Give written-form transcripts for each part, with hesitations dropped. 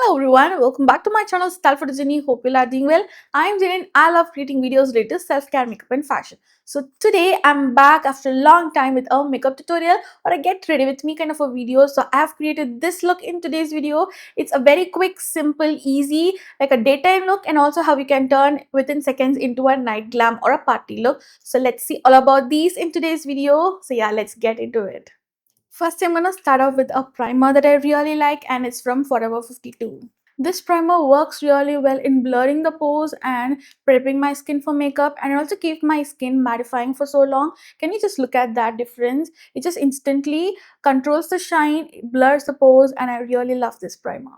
Hello everyone, welcome back to my channel Stylefit. Hope you are doing well. I'm Janani. I love creating videos related to self-care, makeup and fashion. So today I'm back after a long time with a makeup tutorial or a get ready with me kind of a video. So I have created this look in today's video. It's a very quick, simple, easy, like a daytime look and also how you can turn within seconds into a night glam or a party look. So let's see all about these in today's video. So yeah, let's get into it. First, I'm gonna start off with a primer that I really like and it's from Forever 52. This primer works really well in blurring the pores and prepping my skin for makeup, and it also keeps my skin mattifying for so long. Can you just look at that difference? It just instantly controls the shine, blurs the pores, and I really love this primer.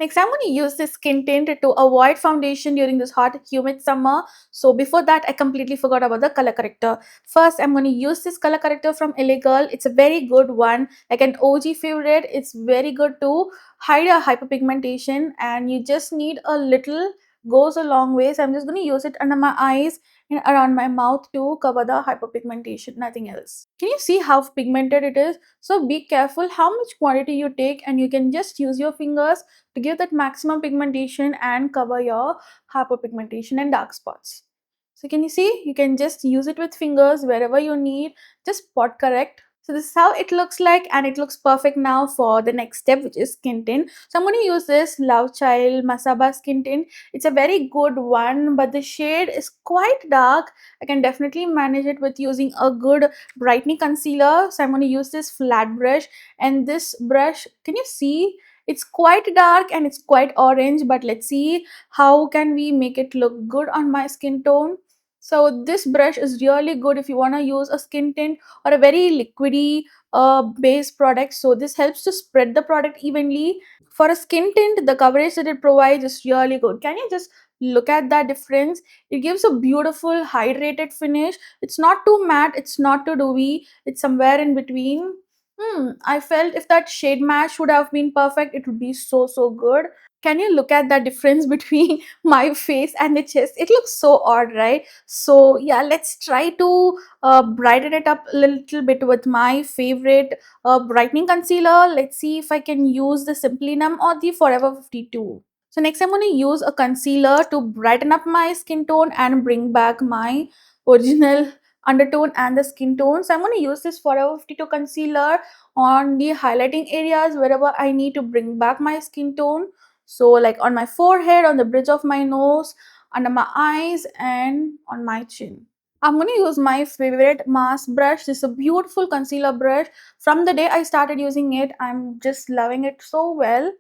Next, I'm going to use this skin tint to avoid foundation during this hot, humid summer. So before that, I completely forgot about the color corrector. First, I'm going to use this color corrector from LA Girl. It's a very good one, like an OG favorite. It's very good to hide a hyperpigmentation, and you just need a little, goes a long way. So I'm just going to use it under my eyes and around my mouth to cover the hyperpigmentation, nothing else. Can you see how pigmented it is? So be careful how much quantity you take, and you can just use your fingers to give that maximum pigmentation and cover your hyperpigmentation and dark spots. So can you see? You can just use it with fingers wherever you need, just spot correct. So this is how it looks like, and it looks perfect now for the next step, which is skin tint. So I'm going to use this Lovechild Masaba skin tint. It's a very good one, but the shade is quite dark. I can definitely manage it with using a good brightening concealer. So I'm going to use this flat brush, and this brush, can you see? It's quite dark and it's quite orange, but let's see how can we make it look good on my skin tone. So this brush is really good if you want to use a skin tint or a very liquidy base product. So this helps to spread the product evenly. For a skin tint, the coverage that it provides is really good. Can you just look at that difference? It gives a beautiful hydrated finish. It's not too matte, it's not too dewy, it's somewhere in between. I felt if that shade match would have been perfect, it would be so good. Can you look at that difference between my face and the chest? It looks so odd, right? So yeah, let's try to brighten it up a little bit with my favorite brightening concealer. Let's see if I can use the Simply Numb or the Forever 52. So next I'm going to use a concealer to brighten up my skin tone and bring back my original undertone and the skin tone. So I'm going to use this Forever 52 concealer on the highlighting areas wherever I need to bring back my skin tone. So like on my forehead, on the bridge of my nose, under my eyes and on my chin. I'm going to use my favorite mask brush. This is a beautiful concealer brush. From the day I started using it, I'm just loving it so well.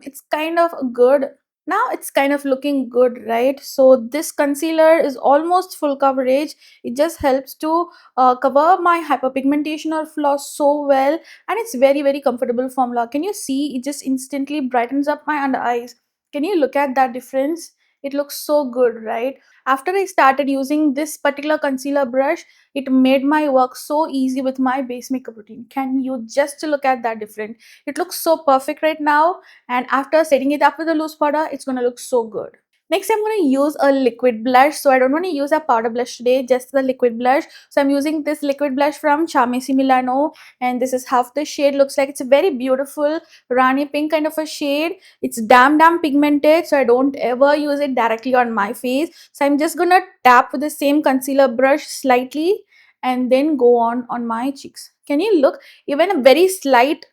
It's kind of good. Now it's kind of looking good, right? So this concealer is almost full coverage. It just helps to cover my hyperpigmentation or flaws so well, and it's very comfortable formula. Can you see? It just instantly brightens up my under eyes. Can you look at that difference? It looks so good, right? After I started using this particular concealer brush, it made my work so easy with my base makeup routine. Can you just look at that difference? It looks so perfect right now, and after setting it up with a loose powder, it's gonna look so good. Next, I'm going to use a liquid blush. So I don't want to use a powder blush today, just the liquid blush. So I'm using this liquid blush from Charmacy Milano, and this is how the shade looks like. It's a very beautiful Rani pink kind of a shade. It's damn pigmented, so I don't ever use it directly on my face. So I'm just gonna tap with the same concealer brush slightly and then go on my cheeks. Can you look? Even a very slight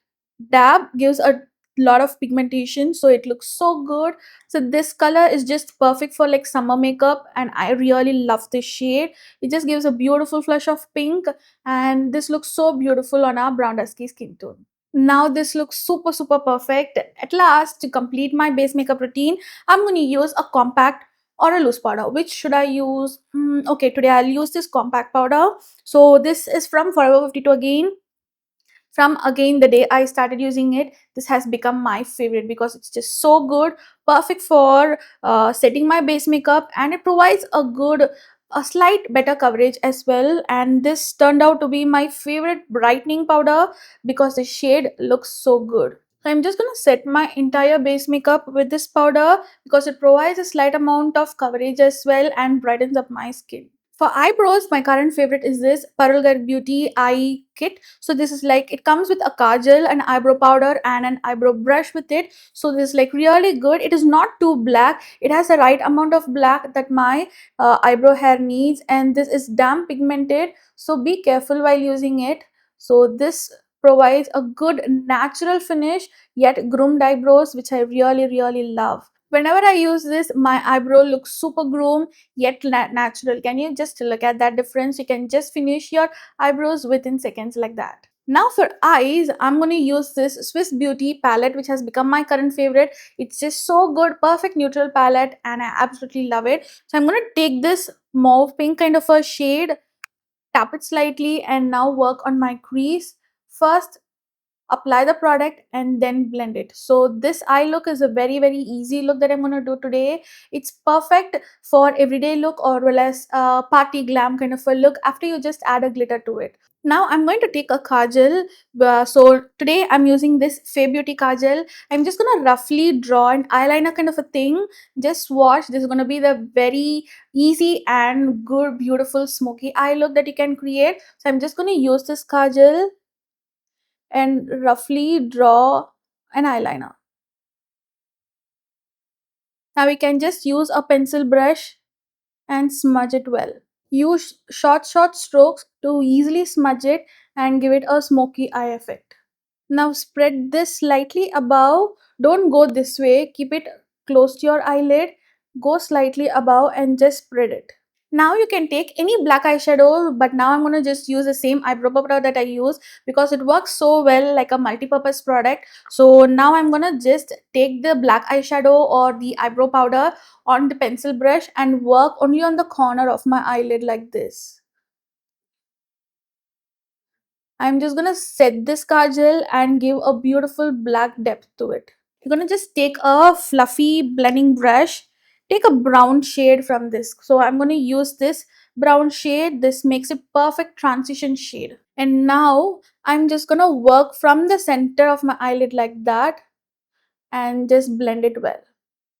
dab gives a lot of pigmentation, so it looks so good. So this color is just perfect for like summer makeup, and I really love this shade. It just gives a beautiful flush of pink, and this looks so beautiful on our brown dusky skin tone. Now this looks super perfect. At last, to complete my base makeup routine, I'm going to use a compact or a loose powder. Which should I use? Okay, today I'll use this compact powder. So this is from Forever 52 again. From again the day I started using it, this has become my favorite because it's just so good, perfect for setting my base makeup, and it provides a slight better coverage as well. And this turned out to be my favorite brightening powder because the shade looks so good. So I'm just going to set my entire base makeup with this powder because it provides a slight amount of coverage as well and brightens up my skin. For eyebrows, my current favorite is this Parul Beauty Eye Kit. So this is like, it comes with a kajal, an eyebrow powder and an eyebrow brush with it. So this is like really good. It is not too black. It has the right amount of black that my eyebrow hair needs, and this is damp pigmented. So be careful while using it. So this provides a good natural finish yet groomed eyebrows, which I really love. Whenever I use this, my eyebrow looks super groomed yet natural. Can you just look at that difference? You can just finish your eyebrows within seconds like that. Now for eyes, I'm going to use this Swiss Beauty palette, which has become my current favorite. It's just so good, perfect neutral palette, and I absolutely love it. So I'm going to take this mauve pink kind of a shade, tap it slightly, and now work on my crease. First, apply the product and then blend it. So this eye look is a very easy look that I'm going to do today. It's perfect for everyday look or well as party glam kind of a look after you just add a glitter to it. Now I'm going to take a kajal. So today I'm using this Fair Beauty kajal. I'm just going to roughly draw an eyeliner kind of a thing. Just watch, this is going to be the very easy and good beautiful smoky eye look that you can create. So I'm just going to use this kajal and roughly draw an eyeliner. Now we can just use a pencil brush and smudge it well. Use short strokes to easily smudge it and give it a smoky eye effect. Now spread this slightly above. Don't go this way. Keep it close to your eyelid. Go slightly above and just spread it. Now you can take any black eyeshadow, but now I'm going to just use the same eyebrow powder that I use because it works so well like a multi-purpose product. So now I'm going to just take the black eyeshadow or the eyebrow powder on the pencil brush and work only on the corner of my eyelid like this. I'm just going to set this kajal and give a beautiful black depth to it. You're going to just take a fluffy blending brush, take a brown shade from this. So I'm going to use this brown shade. This makes a perfect transition shade. And now I'm just going to work from the center of my eyelid like that and just blend it well.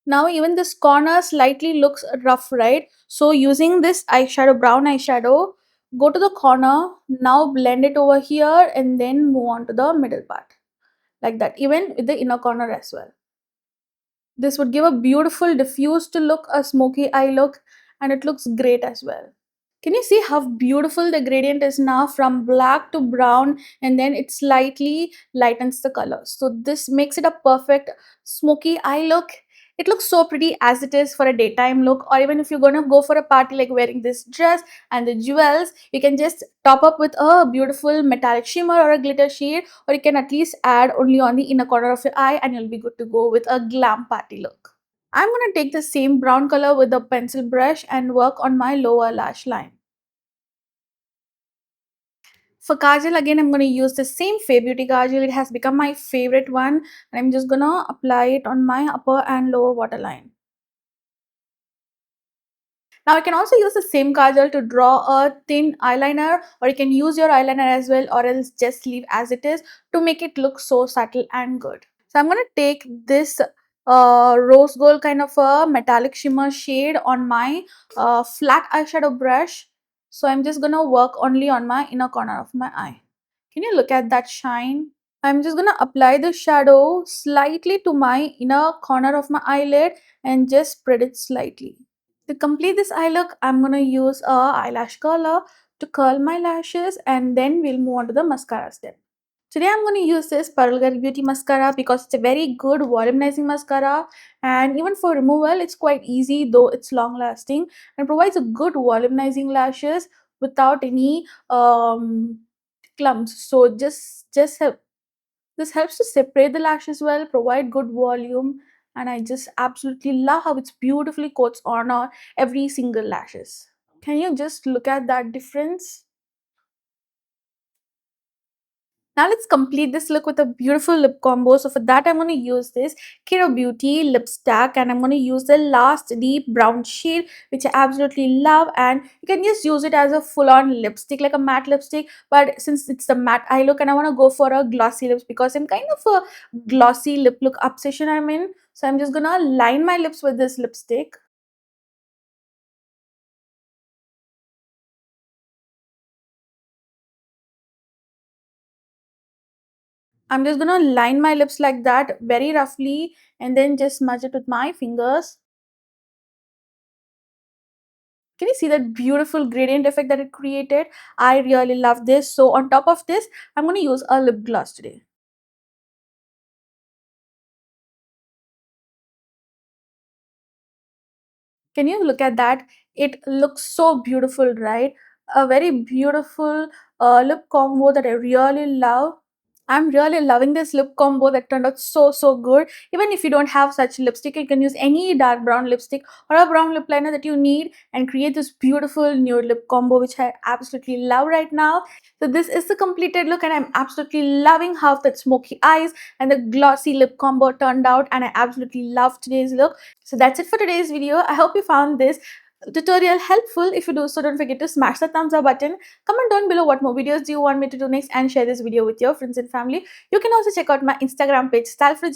Now even this corner slightly looks rough, right? So using this eyeshadow, brown eyeshadow, go to the corner, now blend it over here and then move on to the middle part like that, even with the inner corner as well. This would give a beautiful diffused look, a smoky eye look, and it looks great as well. Can you see how beautiful the gradient is now from black to brown, and then it slightly lightens the color. So this makes it a perfect smoky eye look. It looks so pretty as it is for a daytime look, or even if you're going to go for a party like wearing this dress and the jewels, you can just top up with a beautiful metallic shimmer or a glitter shade, or you can at least add only on the inner corner of your eye and you'll be good to go with a glam party look. I'm going to take the same brown color with a pencil brush and work on my lower lash line. For Kajal, again, I'm going to use the same Fair Beauty Kajal. It has become my favorite one. And I'm just going to apply it on my upper and lower waterline. Now, I can also use the same Kajal to draw a thin eyeliner, or you can use your eyeliner as well, or else just leave as it is to make it look so subtle and good. So I'm going to take this rose gold kind of a metallic shimmer shade on my flat eyeshadow brush. So I'm just going to work only on my inner corner of my eye. Can you look at that shine? I'm just going to apply the shadow slightly to my inner corner of my eyelid and just spread it slightly. To complete this eye look, I'm going to use a eyelash curler to curl my lashes, and then we'll move on to the mascara step. Today I'm going to use this Parul Beauty mascara because it's a very good volumizing mascara, and even for removal it's quite easy, though it's long lasting and provides a good volumizing lashes without any clumps. So just help, this helps to separate the lashes well, provide good volume, and I just absolutely love how it's beautifully coats on every single lashes. Can you just look at that difference? Now let's complete this look with a beautiful lip combo. So for that, I'm going to use this Kiro Beauty lip stack, and I'm going to use the last deep brown shade, which I absolutely love. And you can just use it as a full-on lipstick, like a matte lipstick. But since it's the matte eye look and I want to go for a glossy lips because I'm kind of a glossy lip look obsession I'm in. So I'm just going to line my lips with this lipstick. I'm just gonna line my lips like that very roughly and then just smudge it with my fingers. Can you see that beautiful gradient effect that it created? I really love this. So on top of this, I'm going to use a lip gloss today. Can you look at that? It looks so beautiful, right? A very beautiful lip combo that I really love. I'm really loving this lip combo that turned out so good. Even if you don't have such lipstick, you can use any dark brown lipstick or a brown lip liner that you need and create this beautiful nude lip combo, which I absolutely love right now. So this is the completed look and I'm absolutely loving how that smoky eyes and the glossy lip combo turned out, and I absolutely love today's look. So that's it for today's video. I hope you found this tutorial helpful. If you do so, don't forget to smash the thumbs up button. Comment down below what more videos do you want me to do next, and share this video with your friends and family. You can also check out my Instagram page Stylefit,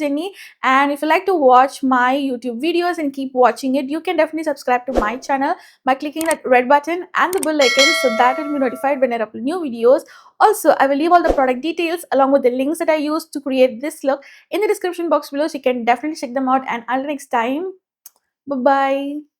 and if you like to watch my YouTube videos and keep watching it, you can definitely subscribe to my channel by clicking that red button and the bell icon, so that will be notified when I upload new videos. Also, I will leave all the product details along with the links that I used to create this look in the description box below, so you can definitely check them out. And until next time, bye bye.